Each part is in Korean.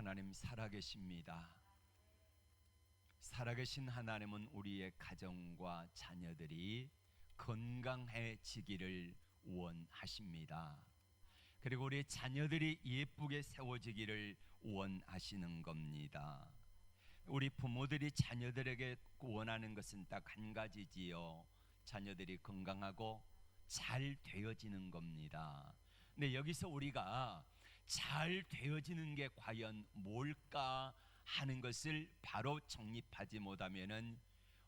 하나님 살아계십니다. 살아계신 하나님은 우리의 가정과 자녀들이 건강해지기를 원하십니다. 그리고 우리 자녀들이 예쁘게 세워지기를 원하시는 겁니다. 우리 부모들이 자녀들에게 원하는 것은 딱 한 가지지요. 자녀들이 건강하고 잘 되어지는 겁니다. 근데 여기서 우리가 잘 되어지는 게 과연 뭘까 하는 것을 바로 정립하지 못하면은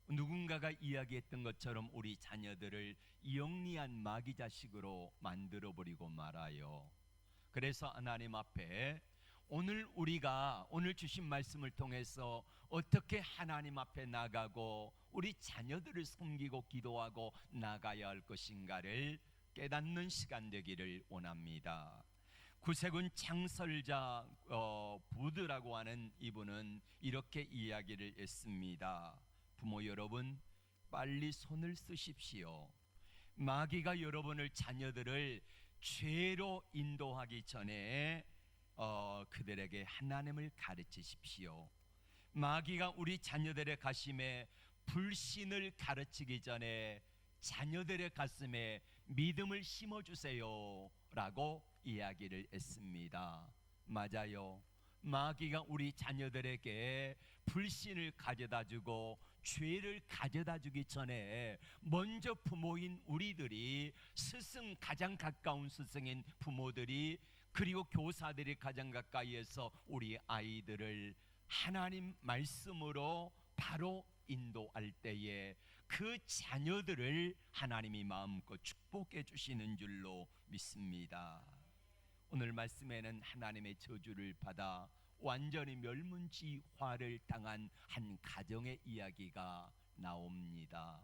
누군가가 이야기했던 것처럼 우리 자녀들을 영리한 마귀 자식으로 만들어 버리고 말아요. 그래서 하나님 앞에 오늘 주신 말씀을 통해서 어떻게 하나님 앞에 나가고 우리 자녀들을 섬기고 기도하고 나가야 할 것인가를 깨닫는 시간 되기를 원합니다. 구세군 창설자 부드라고 하는 이분은 이렇게 이야기를 했습니다. 부모 여러분, 빨리 손을 쓰십시오. 마귀가 여러분을 자녀들을 죄로 인도하기 전에 그들에게 하나님을 가르치십시오. 마귀가 우리 자녀들의 가슴에 불신을 가르치기 전에 자녀들의 가슴에 믿음을 심어주세요 라고 이야기를 했습니다. 맞아요. 마귀가 우리 자녀들에게 불신을 가져다주고 죄를 가져다주기 전에 먼저 부모인 우리들이 가장 가까운 스승인 부모들이 그리고 교사들이 가장 가까이에서 우리 아이들을 하나님 말씀으로 바로 인도할 때에 그 자녀들을 하나님이 마음껏 축복해 주시는 줄로 믿습니다. 오늘 말씀에는 하나님의 저주를 받아 완전히 멸문지화를 당한 한 가정의 이야기가 나옵니다.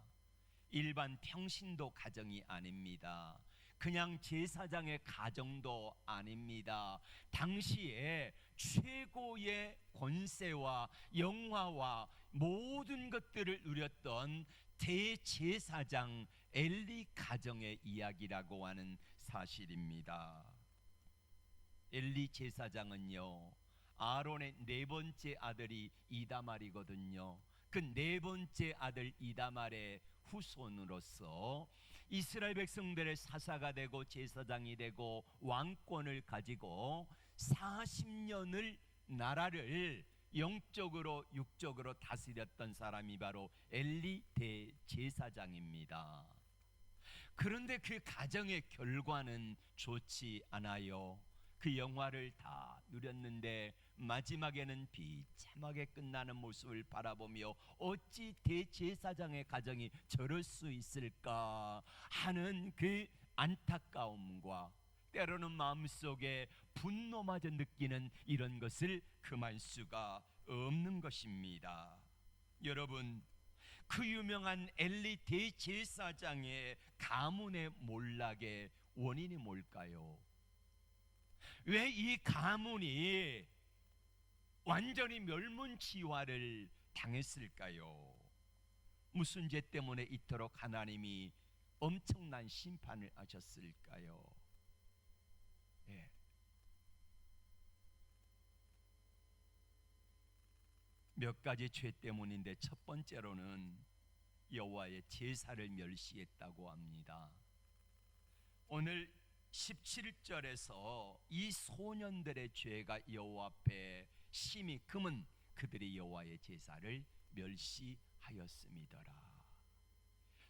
일반 평신도 가정이 아닙니다. 그냥 제사장의 가정도 아닙니다. 당시에 최고의 권세와 영화와 모든 것들을 누렸던 대제사장 엘리 가정의 이야기라고 하는 사실입니다. 엘리 제사장은요, 아론의 네 번째 아들이 이다말이거든요. 그 네 번째 아들 이다말의 후손으로서 이스라엘 백성들의 사사가 되고 제사장이 되고 왕권을 가지고 40년을 나라를 영적으로 육적으로 다스렸던 사람이 바로 엘리 대제사장입니다. 그런데 그 가정의 결과는 좋지 않아요. 그 영화를 다 누렸는데 마지막에는 비참하게 끝나는 모습을 바라보며 어찌 대제사장의 가정이 저럴 수 있을까 하는 그 안타까움과 때로는 마음속에 분노마저 느끼는 이런 것을 금할 수가 없는 것입니다. 여러분, 그 유명한 엘리 대제사장의 가문의 몰락의 원인이 뭘까요? 왜 이 가문이 완전히 멸문지화를 당했을까요? 무슨 죄 때문에 이토록 하나님이 엄청난 심판을 하셨을까요? 예. 몇 가지 죄 때문인데 첫 번째로는 여호와의 제사를 멸시했다고 합니다. 오늘 17절에서 이 소년들의 죄가 여호와 앞에 심히 금은 그들이 여호와의 제사를 멸시하였음이더라.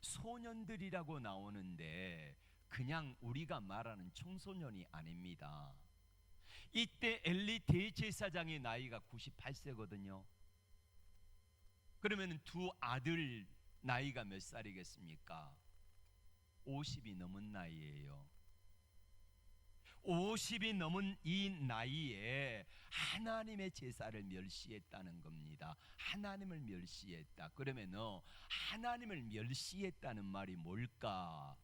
소년들이라고 나오는데 그냥 우리가 말하는 청소년이 아닙니다. 이때 엘리 대제사장의 나이가 98세거든요. 그러면 두 아들 나이가 몇 살이겠습니까? 50이 넘은 나이예요. 50이 넘은 이 나이에 하나님의 제사를 멸시했다는 겁니다. 하나님을 멸시했다. 그러면 하나님을 멸시했다는 말이 뭘까?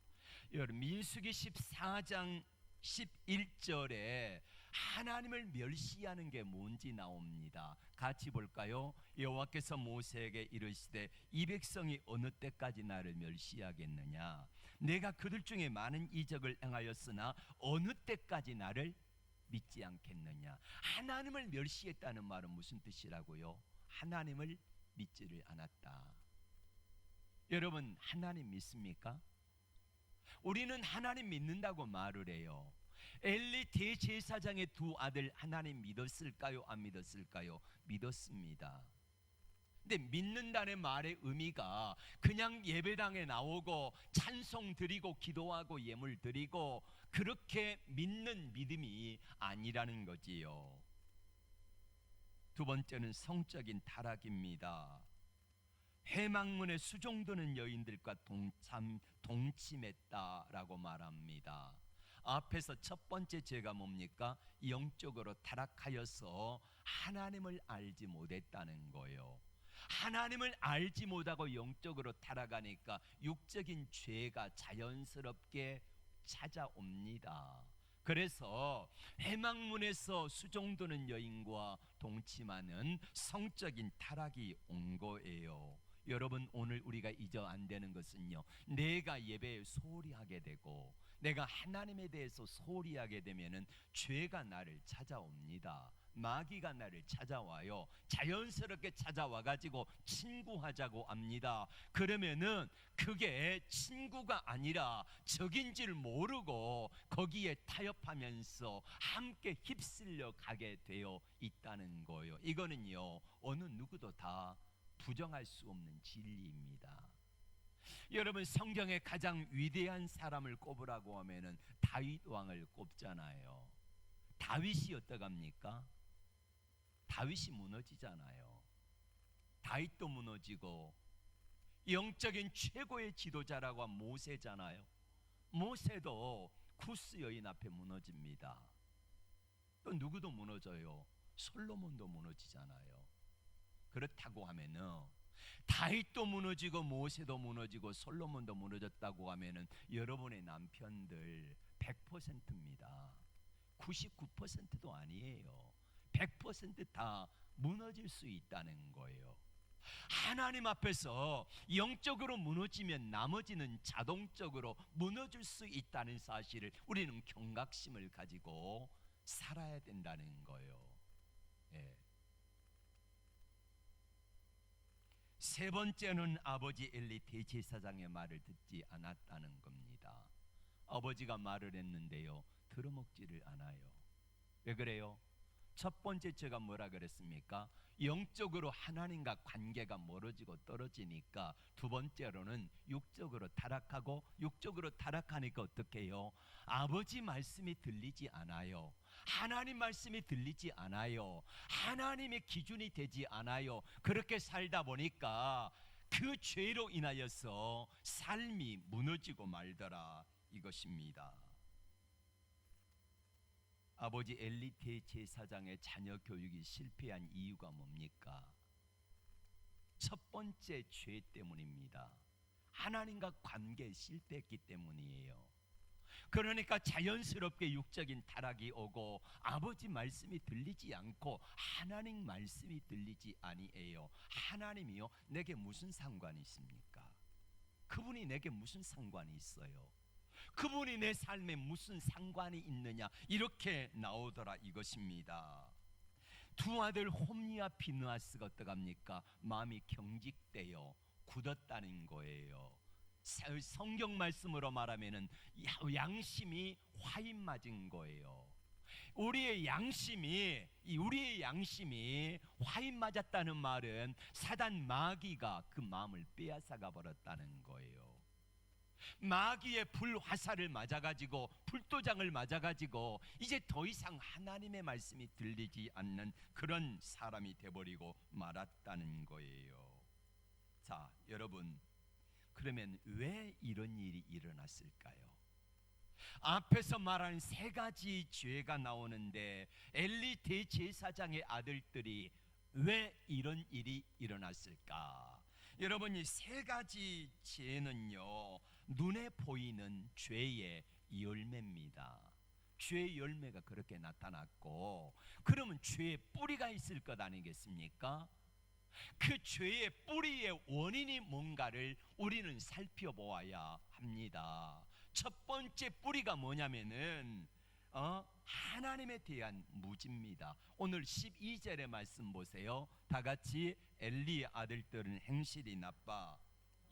여러분, 민수기 14장 11절에 하나님을 멸시하는 게 뭔지 나옵니다. 같이 볼까요? 여호와께서 모세에게 이르시되 이 백성이 어느 때까지 나를 멸시하겠느냐? 내가 그들 중에 많은 이적을 행하였으나 어느 때까지 나를 믿지 않겠느냐. 하나님을 멸시했다는 말은 무슨 뜻이라고요? 하나님을 믿지를 않았다. 여러분, 하나님 믿습니까? 우리는 하나님 믿는다고 말을 해요. 엘리 대제사장의 두 아들 하나님 믿었을까요? 안 믿었을까요? 믿었습니다. 근데 믿는다는 말의 의미가 그냥 예배당에 나오고 찬송 드리고 기도하고 예물 드리고 그렇게 믿는 믿음이 아니라는 거지요. 두 번째는 성적인 타락입니다. 회막문에 수종드는 여인들과 동침했다라고 말합니다. 앞에서 첫 번째 죄가 뭡니까? 영적으로 타락하여서 하나님을 알지 못했다는 거예요. 하나님을 알지 못하고 영적으로 타락하니까 육적인 죄가 자연스럽게 찾아옵니다. 그래서 회막문에서 수종드는 여인과 동침하는 성적인 타락이 온 거예요. 여러분, 오늘 우리가 잊어 안 되는 것은요, 내가 예배에 소홀히 하게 되고 내가 하나님에 대해서 소홀히 하게 되면은 죄가 나를 찾아옵니다. 마귀가 나를 찾아와요. 자연스럽게 찾아와 가지고 친구하자고 합니다. 그러면은 그게 친구가 아니라 적인지를 모르고 거기에 타협하면서 함께 휩쓸려 가게 되어 있다는 거예요. 이거는요, 어느 누구도 다 부정할 수 없는 진리입니다. 여러분, 성경의 가장 위대한 사람을 꼽으라고 하면은 다윗 왕을 꼽잖아요. 다윗이 어떡합니까? 다윗이 무너지잖아요. 다윗도 무너지고 영적인 최고의 지도자라고 한 모세잖아요. 모세도 쿠스 여인 앞에 무너집니다. 또 누구도 무너져요. 솔로몬도 무너지잖아요. 그렇다고 하면은 다윗도 무너지고 모세도 무너지고 솔로몬도 무너졌다고 하면은 여러분의 남편들 100%입니다. 99%도 아니에요. 100% 무너질 수 있다는 거예요. 하나님 앞에서 영적으로 무너지면 나머지는 자동적으로 무너질 수 있다는 사실을 우리는 경각심을 가지고 살아야 된다는 거예요. 예. 세 번째는 아버지 엘리 대제사장의 말을 듣지 않았다는 겁니다. 아버지가 말을 했는데요, 들어먹지를 않아요. 왜 그래요? 첫 번째 제가 뭐라 그랬습니까? 영적으로 하나님과 관계가 멀어지고 떨어지니까 두 번째로는 육적으로 타락하고, 육적으로 타락하니까 어떻게 해요? 아버지 말씀이 들리지 않아요. 하나님 말씀이 들리지 않아요. 하나님의 기준이 되지 않아요. 그렇게 살다 보니까 그 죄로 인하여서 삶이 무너지고 말더라, 이것입니다. 아버지 엘리 대제사장의 자녀 교육이 실패한 이유가 뭡니까? 첫 번째 죄 때문입니다. 하나님과 관계에 실패했기 때문이에요. 그러니까 자연스럽게 육적인 타락이 오고 아버지 말씀이 들리지 않고 하나님 말씀이 들리지 아니에요. 하나님이요, 내게 무슨 상관이 있습니까? 그분이 내게 무슨 상관이 있어요? 그분이 내 삶에 무슨 상관이 있느냐, 이렇게 나오더라, 이것입니다. 두 아들 홈리와 비느하스가 어떡합니까? 마음이 경직되어 굳었다는 거예요. 성경 말씀으로 말하면은 양심이 화인 맞은 거예요. 우리의 양심이 화인 맞았다는 말은 사단 마귀가 그 마음을 빼앗아가 버렸다는 거예요. 마귀의 불화살을 맞아가지고, 불도장을 맞아가지고 이제 더 이상 하나님의 말씀이 들리지 않는 그런 사람이 돼버리고 말았다는 거예요. 자, 여러분, 그러면 왜 이런 일이 일어났을까요? 앞에서 말한 세 가지 죄가 나오는데 엘리 대제사장의 아들들이 왜 이런 일이 일어났을까? 여러분, 이 세 가지 죄는요, 눈에 보이는 죄의 열매입니다. 죄의 열매가 그렇게 나타났고, 그러면 죄의 뿌리가 있을 것 아니겠습니까? 그 죄의 뿌리의 원인이 뭔가를 우리는 살펴보아야 합니다. 첫 번째 뿌리가 뭐냐면은 하나님에 대한 무지입니다. 오늘 12절의 말씀 보세요. 다 같이 엘리의 아들들은 행실이 나빠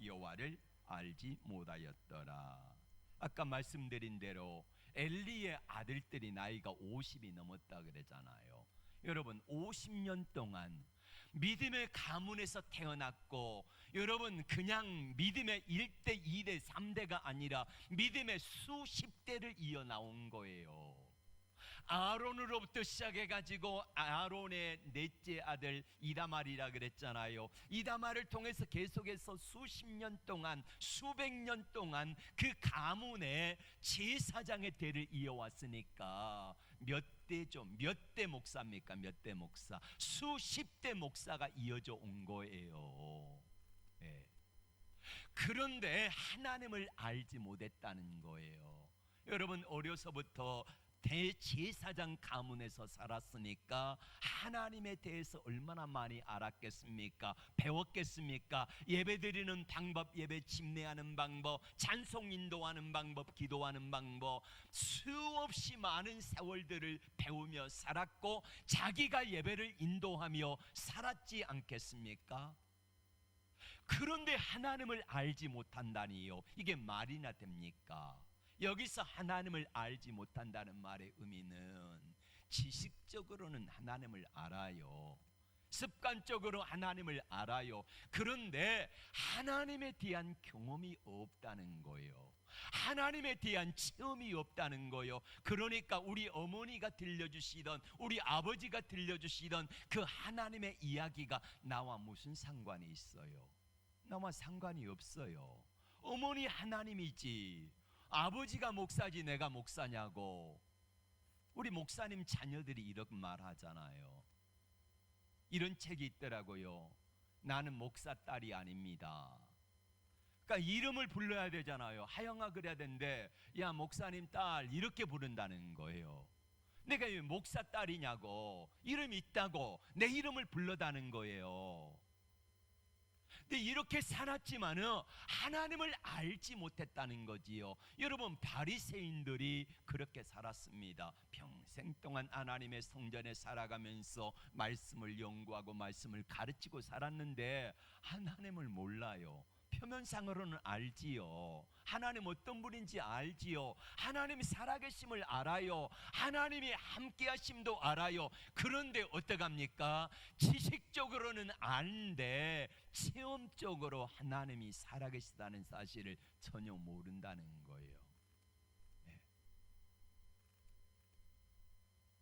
여호와를 알지 못하였더라. 아까 말씀드린 대로 엘리의 아들들이 나이가 50이 넘었다 그러잖아요. 여러분 50년 동안 믿음의 가문에서 태어났고, 여러분 그냥 믿음의 1대 2대 3대가 아니라 믿음의 수십 대를 이어나온 거예요. 아론으로부터 시작해가지고 아론의 넷째 아들 이다말이라 그랬잖아요. 이다말을 통해서 계속해서 수십 년 동안 수백 년 동안 그 가문의 제사장의 대를 이어왔으니까 몇 대죠? 몇 대 목사입니까? 몇 대 목사? 수십 대 목사가 이어져 온 거예요. 네. 그런데 하나님을 알지 못했다는 거예요. 여러분 어려서부터 대제사장 가문에서 살았으니까 하나님에 대해서 얼마나 많이 알았겠습니까? 배웠겠습니까? 예배드리는 방법, 예배 집례하는 방법, 찬송 인도하는 방법, 기도하는 방법, 수없이 많은 세월들을 배우며 살았고 자기가 예배를 인도하며 살았지 않겠습니까? 그런데 하나님을 알지 못한다니요, 이게 말이나 됩니까? 여기서 하나님을 알지 못한다는 말의 의미는 지식적으로는 하나님을 알아요. 습관적으로 하나님을 알아요. 그런데 하나님에 대한 경험이 없다는 거예요. 하나님에 대한 체험이 없다는 거예요. 그러니까 우리 어머니가 들려주시던, 우리 아버지가 들려주시던 그 하나님의 이야기가 나와 무슨 상관이 있어요? 나와 상관이 없어요. 어머니 하나님이지 아버지가 목사지 내가 목사냐고. 우리 목사님 자녀들이 이렇게 말하잖아요. 이런 책이 있더라고요. 나는 목사 딸이 아닙니다. 그러니까 이름을 불러야 되잖아요. 하영아 그래야 되는데 야 목사님 딸 이렇게 부른다는 거예요. 내가 왜 목사 딸이냐고, 이름이 있다고 내 이름을 불러다는 거예요. 근데 이렇게 살았지만은 하나님을 알지 못했다는 거지요. 여러분 바리새인들이 그렇게 살았습니다. 평생 동안 하나님의 성전에 살아가면서 말씀을 연구하고 말씀을 가르치고 살았는데 하나님을 몰라요. 표면상으로는 알지요. 하나님 어떤 분인지 알지요. 하나님이 살아계심을 알아요. 하나님이 함께하심도 알아요. 그런데 어떡합니까? 지식적으로는 아는데 체험적으로 하나님이 살아계시다는 사실을 전혀 모른다는 거예요. 네.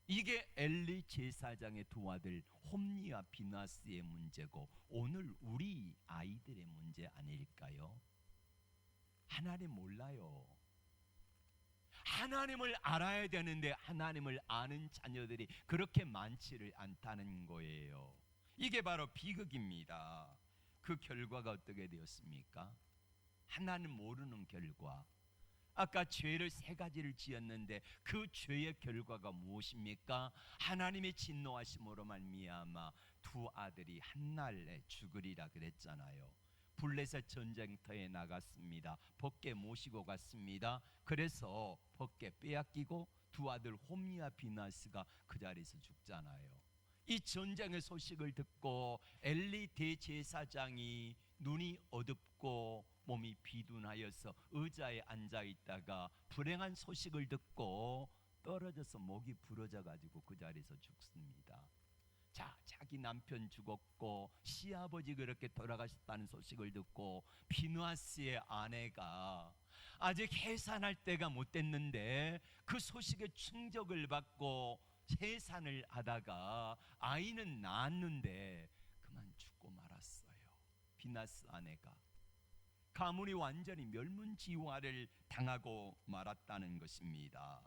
이게 엘리 제사장의 두 아들 홈니와 비나스의 문제고 오늘 우리 아이들의 문제 아닐까요? 하나님 몰라요. 하나님을 알아야 되는데 하나님을 아는 자녀들이 그렇게 많지를 않다는 거예요. 이게 바로 비극입니다. 그 결과가 어떻게 되었습니까? 하나님 모르는 결과. 아까 죄를 세 가지를 지었는데 그 죄의 결과가 무엇입니까? 하나님의 진노하심으로 말미암아 두 아들이 한날에 죽으리라 그랬잖아요. 블레셋 전쟁터에 나갔습니다. 벗게 모시고 갔습니다. 그래서 벗게 빼앗기고 두 아들 홈니와 비나스가 그 자리에서 죽잖아요. 이 전쟁의 소식을 듣고 엘리 대제사장이 눈이 어둡고 몸이 비둔하여서 의자에 앉아 있다가 불행한 소식을 듣고 떨어져서 목이 부러져 가지고 그 자리에서 죽습니다. 자, 자기 남편 죽었고 시아버지 그렇게 돌아가셨다는 소식을 듣고 비누아스의 아내가 아직 해산할 때가 못 됐는데 그 소식에 충격을 받고 해산을 하다가 아이는 낳았는데 그만 죽고 말았어요. 비나스 아내가 가문이 완전히 멸문지화를 당하고 말았다는 것입니다.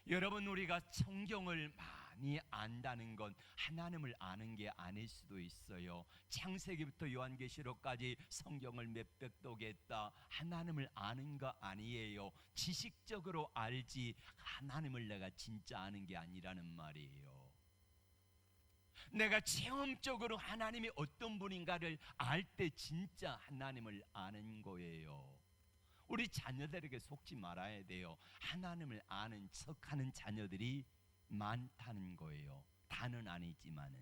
여러분 우리가 성경을 많이 안다는 건 하나님을 아는 게 아닐 수도 있어요. 창세기부터 요한계시록까지 성경을 몇백 독했다. 하나님을 아는 거 아니에요. 지식적으로 알지 하나님을 내가 진짜 아는 게 아니라는 말이에요. 내가 체험적으로 하나님이 어떤 분인가를 알 때 진짜 하나님을 아는 거예요. 우리 자녀들에게 속지 말아야 돼요. 하나님을 아는 척하는 자녀들이 많다는 거예요. 다는 아니지만은.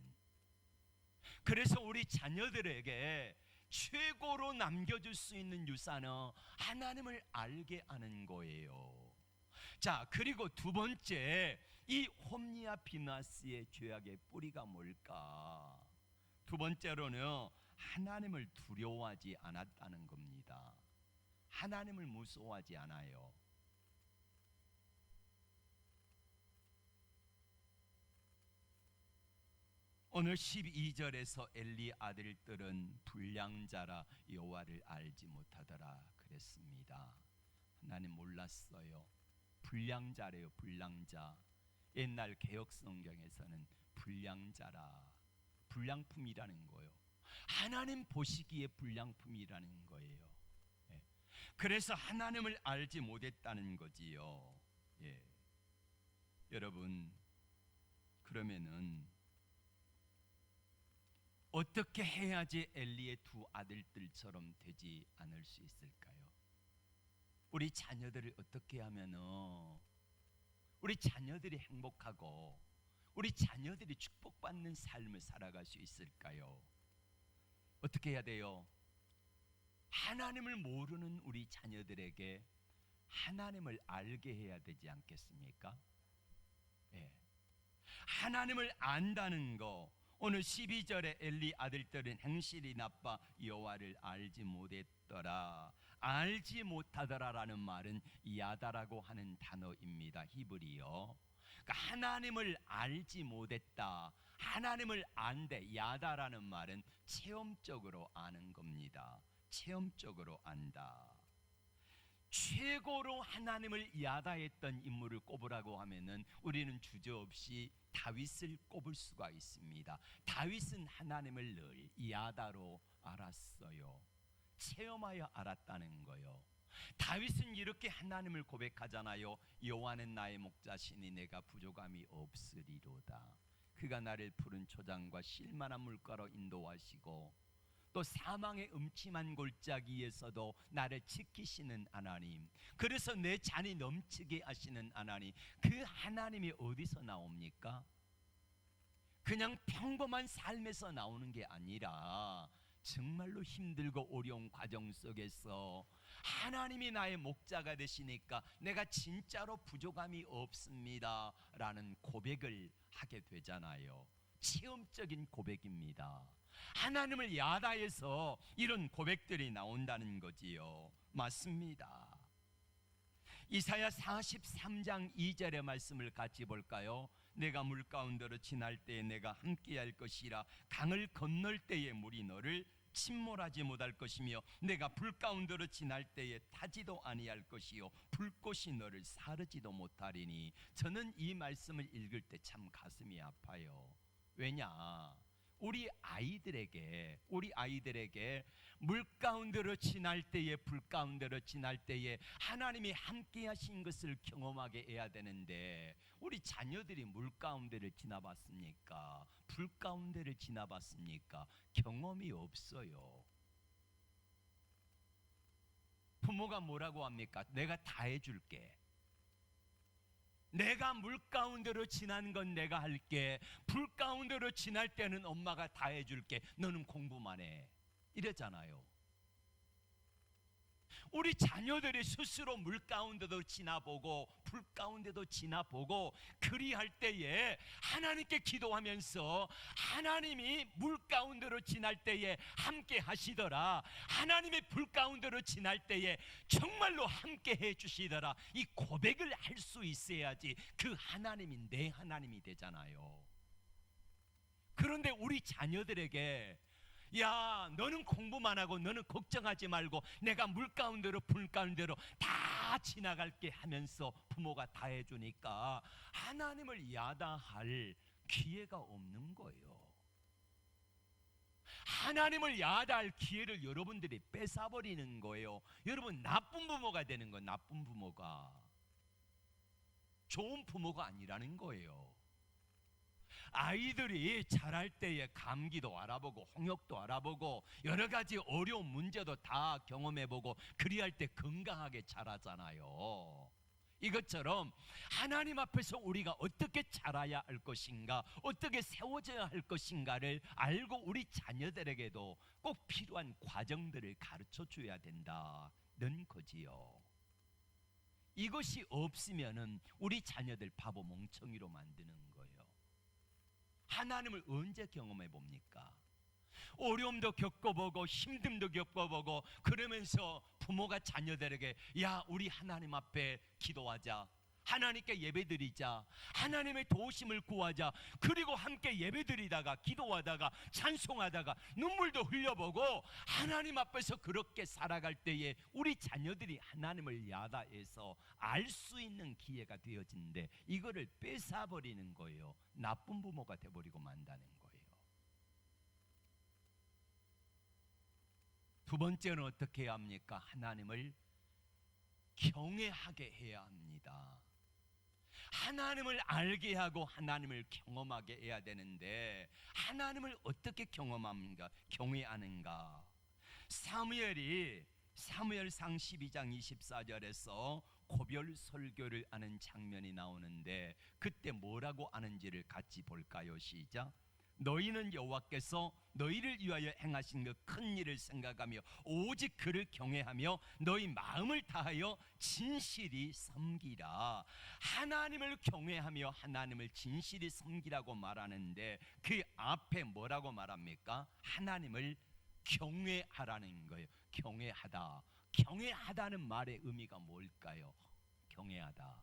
그래서 우리 자녀들에게 최고로 남겨줄 수 있는 유산은 하나님을 알게 하는 거예요. 자, 그리고 두 번째, 이 홈리아 비나스의 죄악의 뿌리가 뭘까? 두 번째로는 하나님을 두려워하지 않았다는 겁니다. 하나님을 무서워하지 않아요. 오늘 12절에서 엘리 아들들은 불량자라 여호와를 알지 못하더라 그랬습니다. 하나님 몰랐어요. 불량자래요. 불량자. 옛날 개역 성경에서는 불량자라, 불량품이라는 거예요. 하나님 보시기에 불량품이라는 거예요. 예. 그래서 하나님을 알지 못했다는 거지요. 예. 여러분, 그러면은 어떻게 해야지 엘리의 두 아들들처럼 되지 않을 수 있을까요? 우리 자녀들을 어떻게 하면은 우리 자녀들이 행복하고 우리 자녀들이 축복받는 삶을 살아갈 수 있을까요? 어떻게 해야 돼요? 하나님을 모르는 우리 자녀들에게 하나님을 알게 해야 되지 않겠습니까? 예. 하나님을 안다는 거. 오늘 12절에 엘리 아들들은 행실이 나빠 여호와를 알지 못했더라. 알지 못하더라라는 말은 야다라고 하는 단어입니다. 히브리어. 그러니까 하나님을 알지 못했다. 하나님을 안되, 야다라는 말은 체험적으로 아는 겁니다. 체험적으로 안다. 최고로 하나님을 야다했던 인물을 꼽으라고 하면은 우리는 주저없이 다윗을 꼽을 수가 있습니다. 다윗은 하나님을 늘 야다로 알았어요. 체험하여 알았다는 거요. 다윗은 이렇게 하나님을 고백하잖아요. 여호와는 나의 목자시니 내가 부족함이 없으리로다. 그가 나를 푸른 초장과 쉴만한 물가로 인도하시고 또 사망의 음침한 골짜기에서도 나를 지키시는 하나님, 그래서 내 잔이 넘치게 하시는 하나님, 그 하나님이 어디서 나옵니까? 그냥 평범한 삶에서 나오는 게 아니라 정말로 힘들고 어려운 과정 속에서 하나님이 나의 목자가 되시니까 내가 진짜로 부족함이 없습니다 라는 고백을 하게 되잖아요. 체험적인 고백입니다. 하나님을 야다해서 이런 고백들이 나온다는 거지요. 맞습니다. 이사야 43장 2절의 말씀을 같이 볼까요? 내가 물 가운데로 지날 때에 내가 함께할 것이라. 강을 건널 때에 물이 너를 침몰하지 못할 것이며 내가 불 가운데로 지날 때에 타지도 아니할 것이요 불꽃이 너를 사르지도 못하리니. 저는 이 말씀을 읽을 때 참 가슴이 아파요. 왜냐? 우리 아이들에게 물 가운데로 지날 때에, 불 가운데로 지날 때에 하나님이 함께 하신 것을 경험하게 해야 되는데, 우리 자녀들이 물 가운데를 지나봤습니까? 불 가운데를 지나봤습니까? 경험이 없어요. 부모가 뭐라고 합니까? 내가 다 해줄게. 내가 물 가운데로 지난 건 내가 할게. 불 가운데로 지날 때는 엄마가 다 해줄게. 너는 공부만 해. 이러잖아요. 우리 자녀들이 스스로 물 가운데도 지나보고 불 가운데도 지나보고 그리할 때에 하나님께 기도하면서 하나님이 물 가운데로 지날 때에 함께 하시더라, 하나님이 불 가운데로 지날 때에 정말로 함께 해주시더라, 이 고백을 할 수 있어야지 그 하나님이 내 하나님이 되잖아요. 그런데 우리 자녀들에게 야, 너는 공부만 하고 너는 걱정하지 말고 내가 물 가운데로 불 가운데로 다 지나갈게 하면서 부모가 다 해주니까 하나님을 야다할 기회가 없는 거예요. 하나님을 야다할 기회를 여러분들이 뺏어버리는 거예요. 여러분, 나쁜 부모가 되는 거, 나쁜 부모가. 좋은 부모가 아니라는 거예요. 아이들이 자랄 때에 감기도 알아보고 홍역도 알아보고 여러 가지 어려운 문제도 다 경험해보고 그리할 때 건강하게 자라잖아요. 이것처럼 하나님 앞에서 우리가 어떻게 자라야 할 것인가, 어떻게 세워져야 할 것인가를 알고 우리 자녀들에게도 꼭 필요한 과정들을 가르쳐 줘야 된다는 거지요. 이것이 없으면은 우리 자녀들 바보 멍청이로 만드는 거예요. 하나님을 언제 경험해 봅니까? 어려움도 겪어보고 힘듦도 겪어보고 그러면서 부모가 자녀들에게 야 우리 하나님 앞에 기도하자, 하나님께 예배드리자, 하나님의 도우심을 구하자, 그리고 함께 예배드리다가 기도하다가 찬송하다가 눈물도 흘려보고 하나님 앞에서 그렇게 살아갈 때에 우리 자녀들이 하나님을 야다해서 알 수 있는 기회가 되어진데 이거를 뺏어버리는 거예요. 나쁜 부모가 돼버리고 만다는 거예요. 두 번째는 어떻게 해야 합니까? 하나님을 경외하게 해야 합니다. 하나님을 알게 하고 하나님을 경험하게 해야 되는데 하나님을 어떻게 경험합니까? 경외하는가? 사무엘상 12장 24절에서 고별 설교를 하는 장면이 나오는데 그때 뭐라고 하는지를 같이 볼까요? 시작. 너희는 여호와께서 너희를 위하여 행하신 그 큰 일을 생각하며 오직 그를 경외하며 너희 마음을 다하여 진실이 섬기라. 하나님을 경외하며 하나님을 진실이 섬기라고 말하는데 그 앞에 뭐라고 말합니까? 하나님을 경외하라는 거예요. 경외하다. 경외하다는 말의 의미가 뭘까요? 경외하다.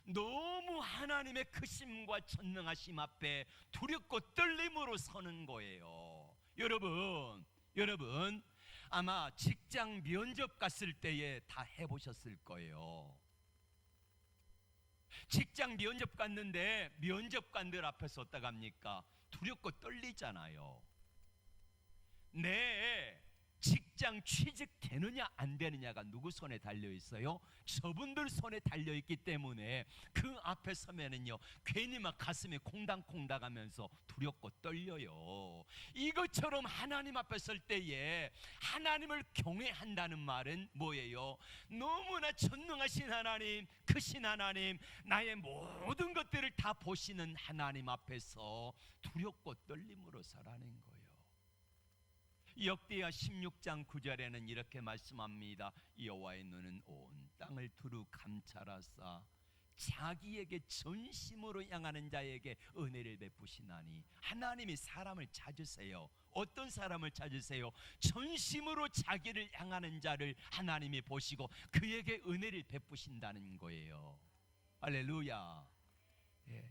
너무 하나님의 크심과 전능하심 앞에 두렵고 떨림으로 서는 거예요. 여러분 아마 직장 면접 갔을 때에 다 해보셨을 거예요. 직장 면접 갔는데 면접관들 앞에서 어떡합니까? 두렵고 떨리잖아요. 내 직장 취직되느냐 안 되느냐가 누구 손에 달려 있어요? 저분들 손에 달려 있기 때문에 그 앞에 서면은요 괜히 막 가슴이 콩당콩당 하면서 두렵고 떨려요. 이것처럼 하나님 앞에 설 때에 하나님을 경외한다는 말은 뭐예요? 너무나 전능하신 하나님, 크신 하나님, 나의 모든 것들을 다 보시는 하나님 앞에서 두렵고 떨림으로 서라는 거예요. 역대하 16장 9절에는 이렇게 말씀합니다. 여호와의 눈은 온 땅을 두루 감찰하사 자기에게 전심으로 향하는 자에게 은혜를 베푸시나니. 하나님이 사람을 찾으세요. 어떤 사람을 찾으세요? 전심으로 자기를 향하는 자를 하나님이 보시고 그에게 은혜를 베푸신다는 거예요. 할렐루야. 예.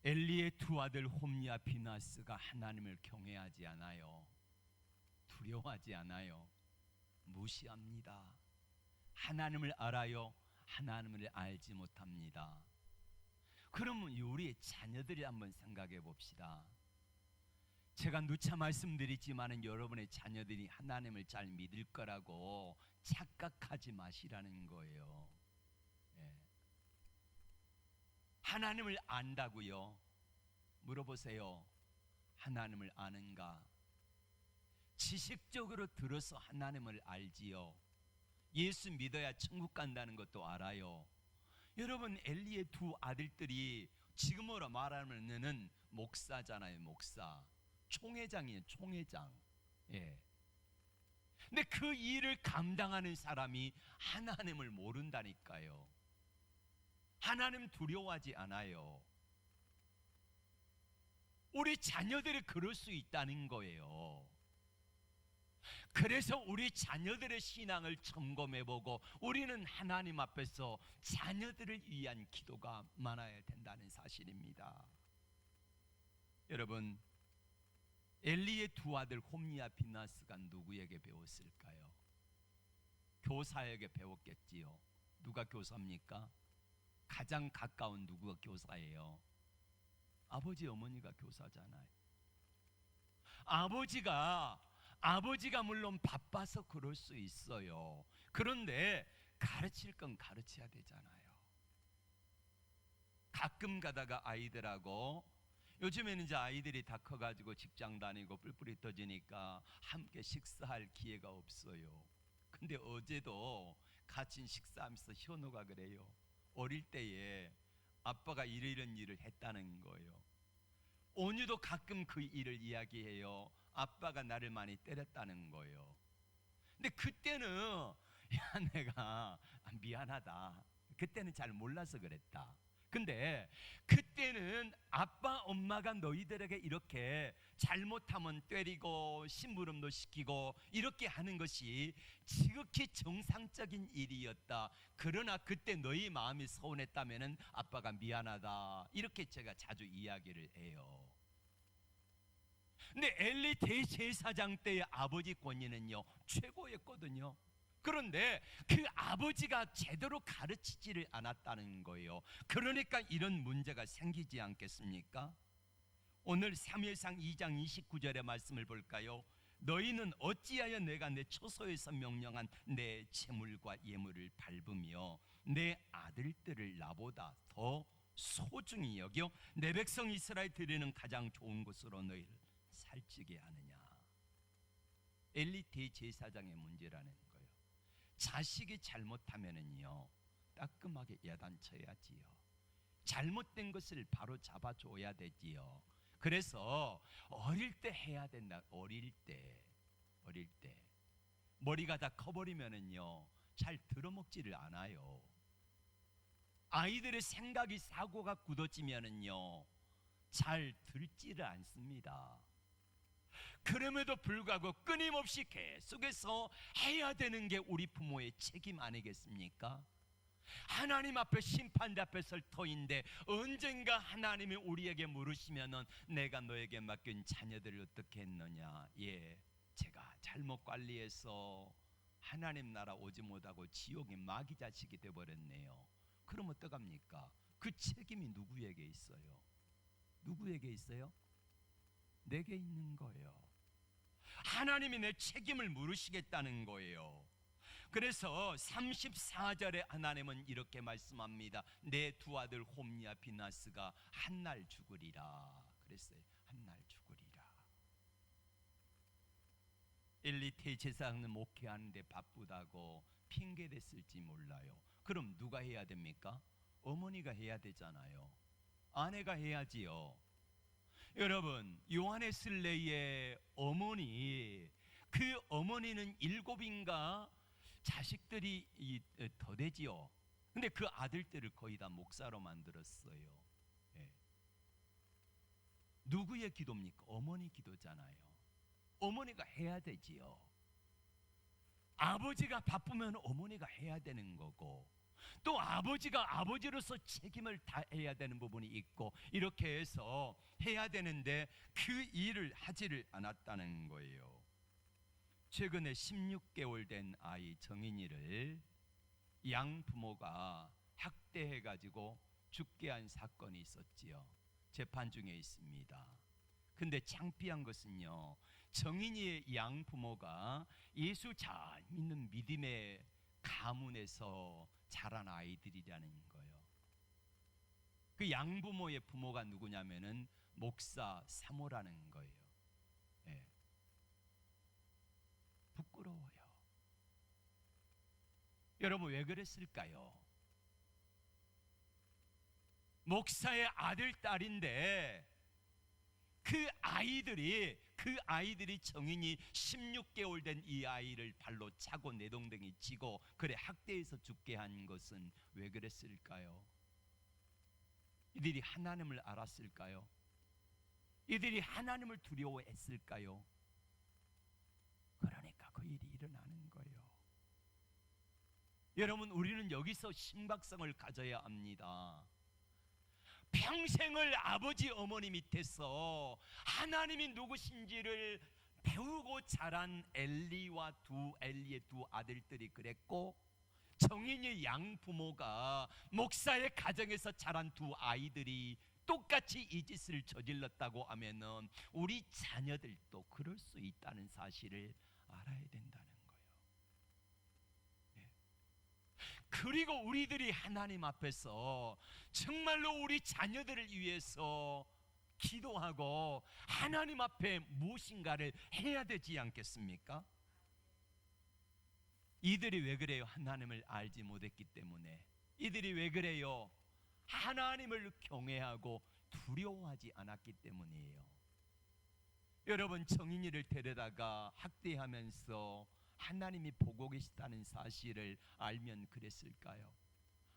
엘리의 두 아들 홈리와 비나스가 하나님을 경외하지 않아요. 두려워하지 않아요. 무시합니다. 하나님을 알아요. 하나님을 알지 못합니다. 그러면 우리의 자녀들이 한번 생각해 봅시다. 제가 누차 말씀드리지만은 여러분의 자녀들이 하나님을 잘 믿을 거라고 착각하지 마시라는 거예요. 하나님을 안다고요? 물어보세요. 하나님을 아는가? 지식적으로 들어서 하나님을 알지요. 예수 믿어야 천국 간다는 것도 알아요. 여러분 엘리의 두 아들들이 지금으로 말하면은 목사잖아요. 목사, 총회장이에요. 총회장. 예. 근데 그 일을 감당하는 사람이 하나님을 모른다니까요. 하나님 두려워하지 않아요. 우리 자녀들이 그럴 수 있다는 거예요. 그래서 우리 자녀들의 신앙을 점검해보고 우리는 하나님 앞에서 자녀들을 위한 기도가 많아야 된다는 사실입니다. 여러분, 엘리의 두 아들 홈리와 비나스가 누구에게 배웠을까요? 교사에게 배웠겠지요. 누가 교사입니까? 가장 가까운 누구가 교사예요? 아버지 어머니가 교사잖아요. 아버지가 물론 바빠서 그럴 수 있어요. 그런데 가르칠 건 가르쳐야 되잖아요. 가끔 가다가 아이들하고, 요즘에는 이제 아이들이 다 커가지고 직장 다니고 뿔뿔이 터지니까 함께 식사할 기회가 없어요. 근데 어제도 같이 식사하면서 현우가 그래요. 어릴 때에 아빠가 이런 일을 했다는 거예요. 온유도 가끔 그 일을 이야기해요. 아빠가 나를 많이 때렸다는 거예요. 근데 그때는 야, 내가 미안하다. 그때는 잘 몰라서 그랬다. 근데 그때는 아빠 엄마가 너희들에게 이렇게 잘못하면 때리고 심부름도 시키고 이렇게 하는 것이 지극히 정상적인 일이었다. 그러나 그때 너희 마음이 서운했다면 아빠가 미안하다. 이렇게 제가 자주 이야기를 해요. 근데 엘리 대제사장 때의 아버지 권위는요 최고였거든요. 그런데 그 아버지가 제대로 가르치지를 않았다는 거예요. 그러니까 이런 문제가 생기지 않겠습니까? 오늘 사무엘상 2장 29절의 말씀을 볼까요? 너희는 어찌하여 내가 내 초소에서 명령한 내 재물과 예물을 밟으며 내 아들들을 나보다 더 소중히 여겨 내 백성 이스라엘 드리는 가장 좋은 곳으로 너희를 살찌게 하느냐. 엘리 대제사장의 문제라는 거예요. 자식이 잘못하면은요 따끔하게 야단쳐야지요. 잘못된 것을 바로 잡아줘야 되지요. 그래서 어릴 때 해야 된다. 어릴 때 머리가 다 커버리면은요 잘 들어먹지를 않아요. 아이들의 생각이 사고가 굳어지면은요 잘 듣지를 않습니다. 그럼에도 불구하고 끊임없이 계속해서 해야 되는 게 우리 부모의 책임 아니겠습니까? 하나님 앞에 심판대 앞에 설 터인데 언젠가 하나님이 우리에게 물으시면은 내가 너에게 맡긴 자녀들을 어떻게 했느냐. 예, 제가 잘못 관리해서 하나님 나라 오지 못하고 지옥의 마귀 자식이 되어버렸네요. 그럼 어떡합니까? 그 책임이 누구에게 있어요? 누구에게 있어요? 내게 있는 거예요. 하나님이 내 책임을 물으시겠다는 거예요. 그래서 34절에 하나님은 이렇게 말씀합니다. 내 두 아들 홈리와 비나스가 한 날 죽으리라 그랬어요. 한 날 죽으리라. 엘리 대제사장은 목회하는데 바쁘다고 핑계댔을지 몰라요. 그럼 누가 해야 됩니까? 어머니가 해야 되잖아요. 아내가 해야지요. 여러분, 요한네슬레의 어머니, 그 어머니는 7인가 자식들이 더 되지요. 근데 그 아들들을 거의 다 목사로 만들었어요. 예. 누구의 기도입니까? 어머니 기도잖아요. 어머니가 해야 되지요. 아버지가 바쁘면 어머니가 해야 되는 거고, 또 아버지가 아버지로서 책임을 다해야 되는 부분이 있고, 이렇게 해서 해야 되는데 그 일을 하지를 않았다는 거예요. 최근에 16개월 된 아이 정인이를 양부모가 학대해가지고 죽게 한 사건이 있었지요. 재판 중에 있습니다. 근데 창피한 것은요, 정인이의 양부모가 예수 잘 믿는 믿음의 가문에서 자란 아이들이라는 거예요. 그 양부모의 부모가 누구냐면은 목사 사모라는 거예요. 예. 부끄러워요. 여러분 왜 그랬을까요? 목사의 아들 딸인데 그 아이들이 정인이 16개월 된 이 아이를 발로 차고 내동댕이 치고 그래 학대해서 죽게 한 것은 왜 그랬을까요? 이들이 하나님을 알았을까요? 이들이 하나님을 두려워했을까요? 그러니까 그 일이 일어나는 거예요. 여러분, 우리는 여기서 심각성을 가져야 합니다. 평생을 아버지 어머니 밑에서 하나님이 누구신지를 배우고 자란 엘리의 두 아들들이 그랬고, 정인의 양부모가 목사의 가정에서 자란 두 아이들이 똑같이 이 짓을 저질렀다고 하면은 우리 자녀들도 그럴 수 있다는 사실을 알아야 된다는 거예요. 예. 그리고 우리들이 하나님 앞에서 정말로 우리 자녀들을 위해서 기도하고 하나님 앞에 무엇인가를 해야 되지 않겠습니까? 이들이 왜 그래요? 하나님을 알지 못했기 때문에. 이들이 왜 그래요? 하나님을 경외하고 두려워하지 않았기 때문이에요. 여러분, 청인이를 데려다가 학대하면서 하나님이 보고 계시다는 사실을 알면 그랬을까요?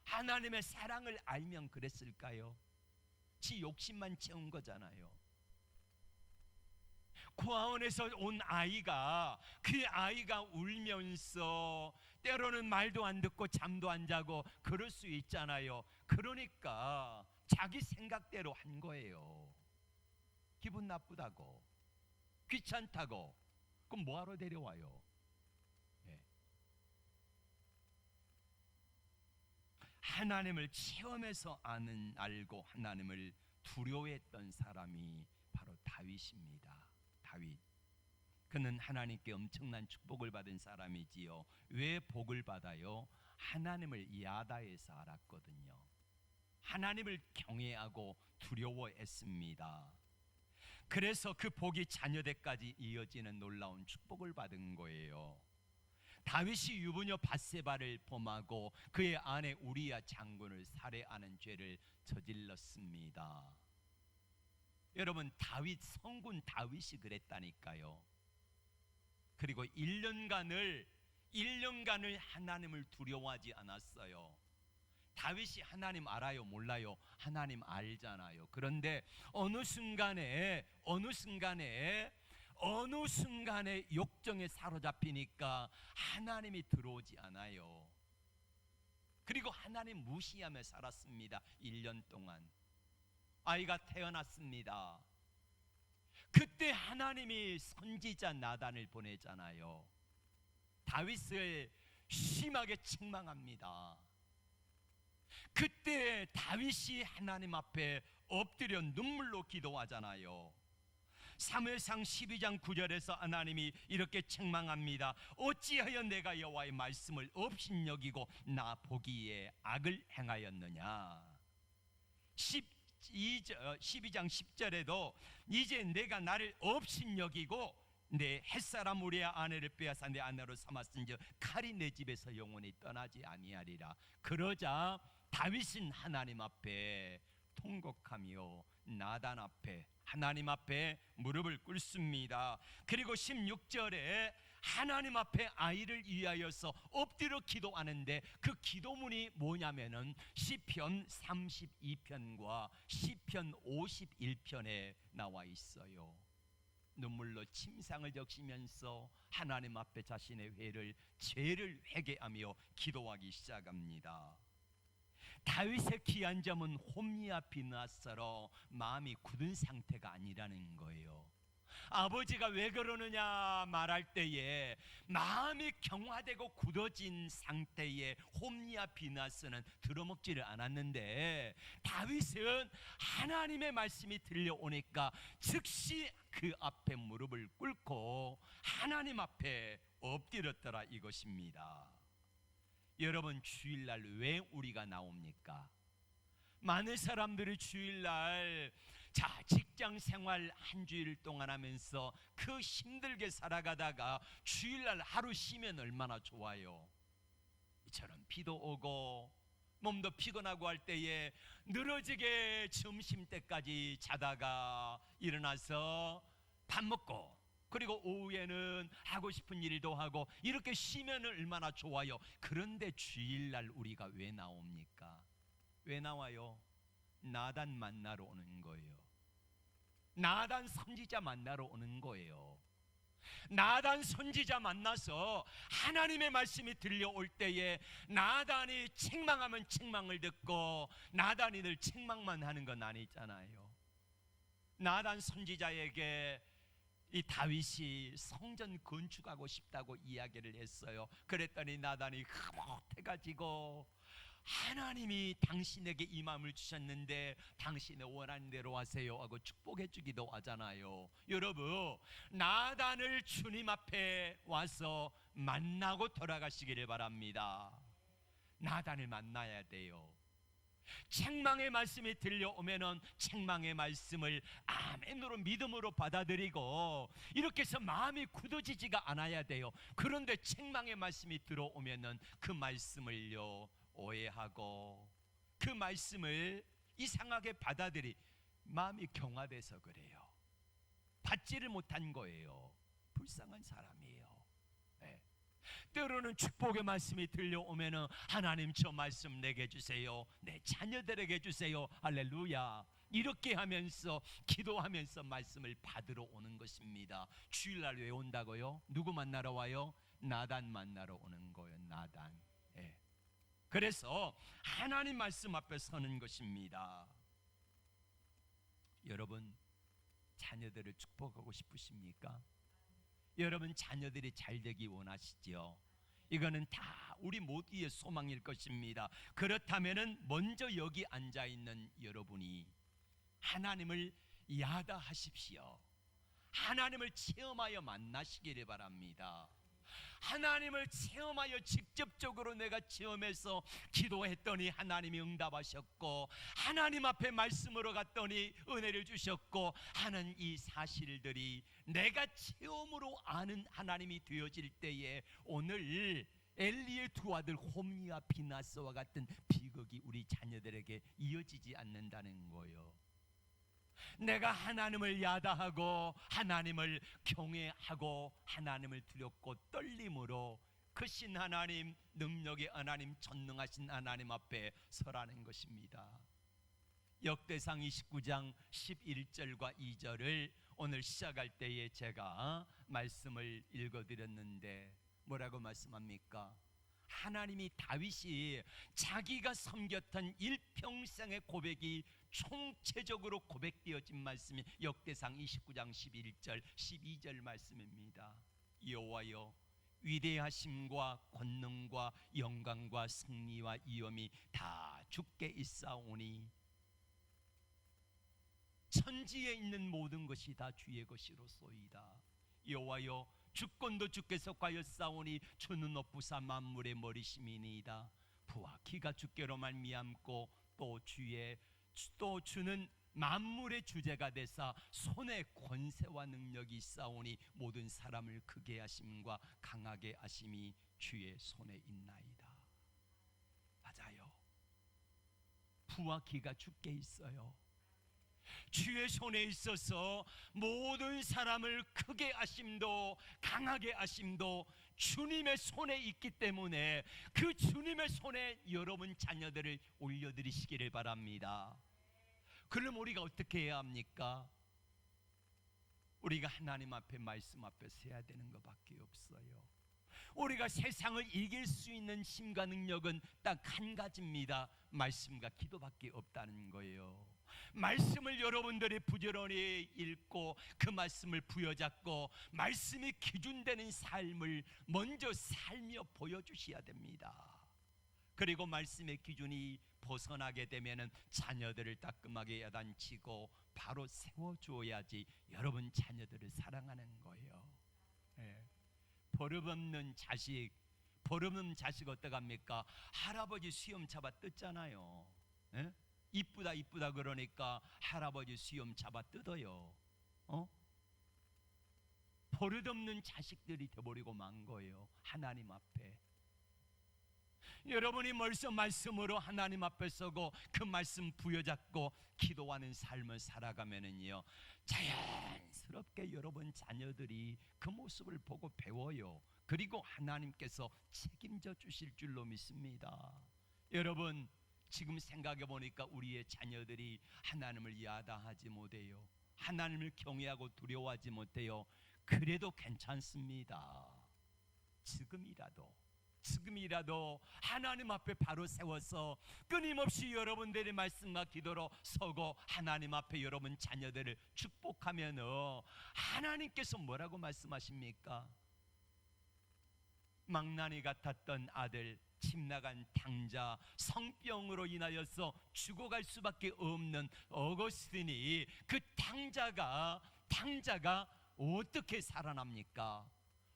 하나님의 사랑을 알면 그랬을까요? 지 욕심만 채운 거잖아요. 고아원에서 온 아이가, 그 아이가 울면서 때로는 말도 안 듣고 잠도 안 자고 그럴 수 있잖아요. 그러니까 자기 생각대로 한 거예요. 기분 나쁘다고, 귀찮다고. 그럼 뭐하러 데려와요? 예. 하나님을 체험해서 알고 하나님을 두려워했던 사람이 바로 다윗입니다. 다윗. 그는 하나님께 엄청난 축복을 받은 사람이지요. 왜 복을 받아요? 하나님을 야다에서 알았거든요. 하나님을 경외하고 두려워했습니다. 그래서 그 복이 자녀들까지 이어지는 놀라운 축복을 받은 거예요. 다윗이 유부녀 밧세바를 범하고 그의 아내 우리야 장군을 살해하는 죄를 저질렀습니다. 여러분, 다윗, 성군 다윗이 그랬다니까요. 그리고 1년간을 하나님을 두려워하지 않았어요. 다윗이 하나님 알아요? 몰라요? 하나님 알잖아요. 그런데 어느 순간에 욕정에 사로잡히니까 하나님이 들어오지 않아요. 그리고 하나님 무시하며 살았습니다. 1년 동안. 아이가 태어났습니다. 그때 하나님이 선지자 나단을 보내잖아요. 다윗을 심하게 책망합니다. 그때 다윗이 하나님 앞에 엎드려 눈물로 기도하잖아요. 사무엘상 12장 9절에서 하나님이 이렇게 책망합니다. 어찌하여 내가 여호와의 말씀을 업신여기고 나 보기에 악을 행하였느냐. 12장 10절에도 이제 내가 나를 업신여기고 내 햇사람 우리의 아내를 빼앗아 내 아내로 삼았은즉 칼이 내 집에서 영원히 떠나지 아니하리라. 그러자 다윗은 하나님 앞에 통곡하며 나단 앞에, 하나님 앞에 무릎을 꿇습니다. 그리고 16절에 하나님 앞에 아이를 위하여서 엎드려 기도하는데 그 기도문이 뭐냐면은 시편 32편과 시편 51편에 나와 있어요. 눈물로 침상을 적시면서 하나님 앞에 자신의 죄를 회개하며 기도하기 시작합니다. 다윗의 귀한 점은 홈리와 비느하스로 마음이 굳은 상태가 아니라는 거예요. 아버지가 왜 그러느냐 말할 때에 마음이 경화되고 굳어진 상태의 홈리와 비느하스는 들어먹지를 않았는데, 다윗은 하나님의 말씀이 들려오니까 즉시 그 앞에 무릎을 꿇고 하나님 앞에 엎드렸더라 이것입니다. 여러분, 주일날 왜 우리가 나옵니까? 많은 사람들이 주일날 직장 생활 한 주일 동안 하면서 그 힘들게 살아가다가 주일날 하루 쉬면 얼마나 좋아요. 이처럼 비도 오고 몸도 피곤하고 할 때에 늘어지게 점심때까지 자다가 일어나서 밥 먹고, 그리고 오후에는 하고 싶은 일도 하고 이렇게 쉬면 얼마나 좋아요. 그런데 주일날 우리가 왜 나옵니까? 왜 나와요? 나단 만나러 오는 거예요. 나단 선지자 만나러 오는 거예요. 나단 선지자 만나서 하나님의 말씀이 들려올 때에 나단이 책망하면 책망을 듣고 나단이 늘 책망만 하는 건 아니잖아요. 나단 선지자에게 이 다윗이 성전 건축하고 싶다고 이야기를 했어요. 그랬더니 나단이 흐뭇해가지고 하나님이 당신에게 이 마음을 주셨는데 당신의 원하는 대로 하세요 하고 축복해 주기도 하잖아요. 여러분, 나단을 주님 앞에 와서 만나고 돌아가시기를 바랍니다. 나단을 만나야 돼요. 책망의 말씀이 들려오면은 책망의 말씀을 아멘으로 믿음으로 받아들이고 이렇게 해서 마음이 굳어지지가 않아야 돼요. 그런데 책망의 말씀이 들어오면은 그 말씀을요 오해하고 그 말씀을 이상하게 받아들이 마음이 경화돼서 그래요. 받지를 못한 거예요. 불쌍한 사람이에요. 네. 때로는 축복의 말씀이 들려오면은 하나님 저 말씀 내게 주세요, 내 자녀들에게 주세요, 할렐루야, 이렇게 하면서 기도하면서 말씀을 받으러 오는 것입니다. 주일날 왜 온다고요? 누구 만나러 와요? 나단 만나러 오는 거예요. 나단. 예. 그래서 하나님 말씀 앞에 서는 것입니다. 여러분, 자녀들을 축복하고 싶으십니까? 여러분, 자녀들이 잘 되기 원하시죠? 이거는 다 우리 모두의 소망일 것입니다. 그렇다면은 먼저 여기 앉아 있는 여러분이 하나님을 야다하십시오. 하나님을 체험하여 만나시기를 바랍니다. 하나님을 체험하여 직접적으로 내가 체험해서 기도했더니 하나님이 응답하셨고 하나님 앞에 말씀으로 갔더니 은혜를 주셨고 하는 이 사실들이 내가 체험으로 아는 하나님이 되어질 때에 오늘 엘리의 두 아들 홈리와 비나스와 같은 비극이 우리 자녀들에게 이어지지 않는다는 거예요. 내가 하나님을 야다하고 하나님을 경외하고 하나님을 두렵고 떨림으로 크신 하나님, 능력의 하나님, 전능하신 하나님 앞에 서라는 것입니다. 역대상 29장 11절과 2절을 오늘 시작할 때에 제가 말씀을 읽어드렸는데 뭐라고 말씀합니까? 하나님이 다윗이 자기가 섬겼던 일평생의 고백이 총체적으로 고백되어진 말씀이 역대상 29장 11절 12절 말씀입니다. 여호와여, 위대하심과 권능과 영광과 승리와 위엄이 다 주께 있사오니 천지에 있는 모든 것이 다 주의 것이로소이다. 여호와여, 주권도 주께서 과였사오니 주는 높으사 만물의 머리심이니이다. 부와 키가 주께로 말미암고 또 주는 만물의 주제가 되사 손에 권세와 능력이 있사오니 모든 사람을 크게 하심과 강하게 하심이 주의 손에 있나이다. 맞아요. 부와 키가 주께 있어요. 주의 손에 있어서 모든 사람을 크게 하심도 강하게 하심도 주님의 손에 있기 때문에 그 주님의 손에 여러분 자녀들을 올려드리시기를 바랍니다. 그럼 우리가 어떻게 해야 합니까? 우리가 하나님 앞에 말씀 앞에 서야 되는 것밖에 없어요. 우리가 세상을 이길 수 있는 힘과 능력은 딱 한 가지입니다. 말씀과 기도밖에 없다는 거예요. 말씀을 여러분들이 부지런히 읽고 그 말씀을 부여잡고 말씀이 기준되는 삶을 먼저 살며 보여주셔야 됩니다. 그리고 말씀의 기준이 벗어나게 되면은 자녀들을 따끔하게 야단치고 바로 세워주어야지 여러분 자녀들을 사랑하는 거예요. 예. 버릇없는 자식 어떡합니까? 할아버지 수염 잡아 뜯잖아요. 예? 이쁘다 이쁘다 그러니까 할아버지 수염 잡아 뜯어요. 버릇없는 자식들이 되어버리고 만 거예요. 하나님 앞에. 여러분이 벌써 말씀으로 하나님 앞에 서고 그 말씀 부여잡고 기도하는 삶을 살아가면은요, 자연스럽게 여러분 자녀들이 그 모습을 보고 배워요. 그리고 하나님께서 책임져 주실 줄로 믿습니다. 여러분, 지금 생각해 보니까 우리의 자녀들이 하나님을 야다하지 못해요. 하나님을 경외하고 두려워하지 못해요. 그래도 괜찮습니다. 지금이라도 하나님 앞에 바로 세워서 끊임없이 여러분들의 말씀과 기도로 서고 하나님 앞에 여러분 자녀들을 축복하면 하나님께서 뭐라고 말씀하십니까? 망나니 같았던 아들, 집 나간 탕자, 성병으로 인하여서 죽어갈 수밖에 없는 어거스틴이 그 탕자가 어떻게 살아납니까?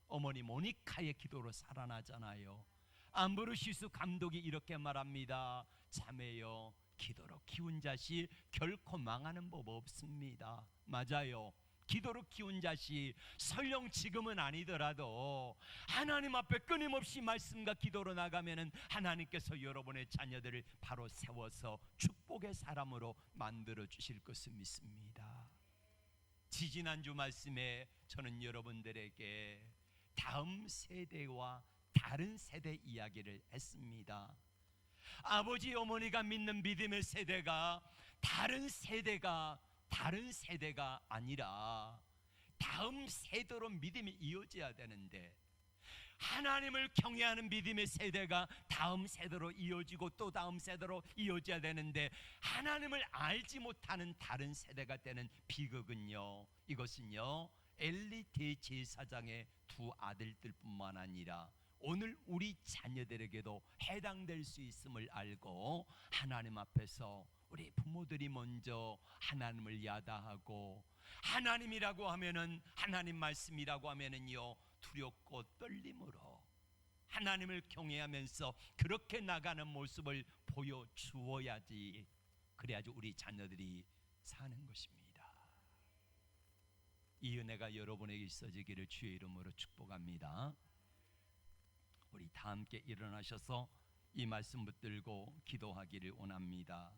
어머니 모니카의 기도로 살아나잖아요. 암브로시우스 감독이 이렇게 말합니다. 자매여, 기도로 키운 자식 결코 망하는 법 없습니다. 맞아요. 기도로 키운 자식, 설령 지금은 아니더라도 하나님 앞에 끊임없이 말씀과 기도로 나가면은 하나님께서 여러분의 자녀들을 바로 세워서 축복의 사람으로 만들어 주실 것을 믿습니다. 지지난주 말씀에 저는 여러분들에게 다음 세대와 다른 세대 이야기를 했습니다. 아버지 어머니가 믿는 믿음의 세대가 다른 세대가 아니라 다음 세대로 믿음이 이어져야 되는데, 하나님을 경외하는 믿음의 세대가 다음 세대로 이어지고 또 다음 세대로 이어져야 되는데, 하나님을 알지 못하는 다른 세대가 되는 비극은요, 이것은요 엘리 대제사장의 두 아들들뿐만 아니라 오늘 우리 자녀들에게도 해당될 수 있음을 알고, 하나님 앞에서 우리 부모들이 먼저 하나님을 야다하고, 하나님이라고 하면은, 하나님 말씀이라고 하면은요 두렵고 떨림으로 하나님을 경외하면서 그렇게 나가는 모습을 보여주어야지, 그래야지 우리 자녀들이 사는 것입니다. 이 은혜가 여러분에게 있어지기를 주의 이름으로 축복합니다. 우리 다 함께 일어나셔서 이 말씀 붙들고 기도하기를 원합니다.